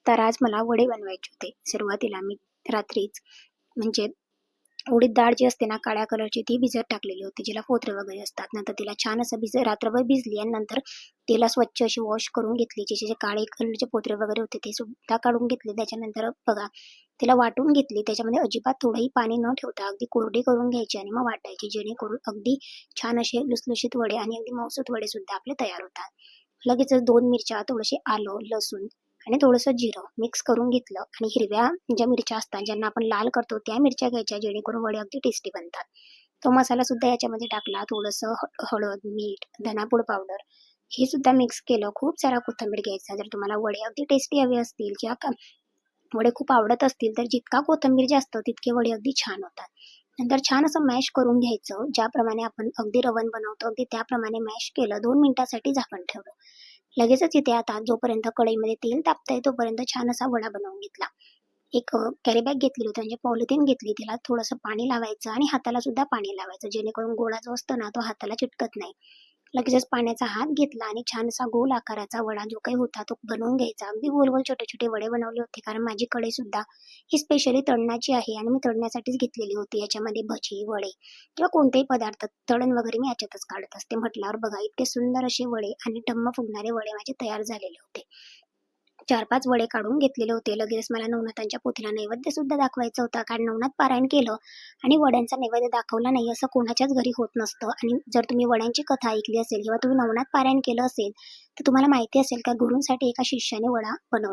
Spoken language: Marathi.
तर आज मला वडे बनवायचे होते. सुरुवातीला मी रात्रीच म्हणजे उडीद डाळ जी असते ना काळ्या कलरची ती भिजत टाकलेली होती, जिला फोतरे वगैरे असतात. नंतर तिला छान असं रात्रभर भिजली आणि नंतर तिला स्वच्छ अशी वॉश करून घेतली. तिचे जे काळे कलरचे फोतरे वगैरे होते ते सुद्धा काढून घेतले. त्याच्यानंतर बघा तिला वाटून घेतली. त्याच्यामध्ये अजिबात थोडंही पाणी न ठेवता अगदी कोरडी करून घ्यायची आणि मग वाटायची, जेणेकरून अगदी छान असे लुसलुशीत वडे आणि अगदी मऊसूत वडे सुद्धा आपले तयार होतात. लगेचच 2 मिरच्या, थोडेसे आलं, लसूण आणि थोडंसं जिरं मिक्स करून घेतलं आणि हिरव्या ज्या मिरच्या असतात ज्यांना आपण लाल करतो त्या मिरच्या घ्यायच्या, जेणेकरून वडे अगदी टेस्टी बनतात. तो मसाला सुद्धा याच्यामध्ये टाकला. थोडंसं हळद, मीठ, धनापूड पावडर हे सुद्धा मिक्स केलं. खूप सारा कोथिंबीर घ्यायचा. जर तुम्हाला वडे अगदी टेस्टी हवे असतील किंवा वडे खूप आवडत असतील तर जितका कोथिंबीर जास्त तितके वडे अगदी छान होतात. नंतर छान असं मॅश करून घ्यायचं. ज्याप्रमाणे आपण अगदी रवन बनवतो अगदी त्याप्रमाणे मॅश केलं. 2 मिनिटासाठी झाकण ठेवलं. लगेचच इथे आता जोपर्यंत कढईमध्ये तेल तापतंय तोपर्यंत छान असा वडा बनवून घेतला. एक कॅरी बॅग घेतलेली होती, म्हणजे पॉलिथिन घेतली. तिला थोडंसं पाणी लावायचं आणि हाताला सुद्धा पाणी लावायचं, जेणेकरून गोळा जो असतो ना तो हाताला चिटकत नाही. लगेचच पाण्याचा हात घेतला आणि छान असा गोल आकाराचा वडा जो काही होता तो बनवून घ्यायचा. अगदी गोल-गोल छोटे-छोटे वडे बनवले होते, कारण माझी कढई सुद्धा ही स्पेशली तळण्याची आहे आणि मी तळण्यासाठीच घेतलेली होती. याच्यामध्ये भजी, वडे किंवा कोणतेही पदार्थ तळण वगैरे मी याच्यातच काढत असते. म्हटल्यावर बघा इतके सुंदर असे वडे आणि टम्म फुगणारे वडे माझे तयार झालेले होते. 4-5 वडे काढून घेतलेले होते. लगेच मला नवनाथांच्या पोथीला नैवेद्य सुद्धा दाखवायचा होता, कारण नवनाथ पारायण केलं आणि वड्यांचा नैवेद्य दाखवला नाही असं कोणाच्याच घरी होत नसतं. आणि जर तुम्ही वड्यांची कथा ऐकली असेल किंवा तुम्ही नवनाथ पारायण केलं असेल तर तुम्हाला माहिती असेल का गुरूंसाठी एका शिष्याने वडा बनवला.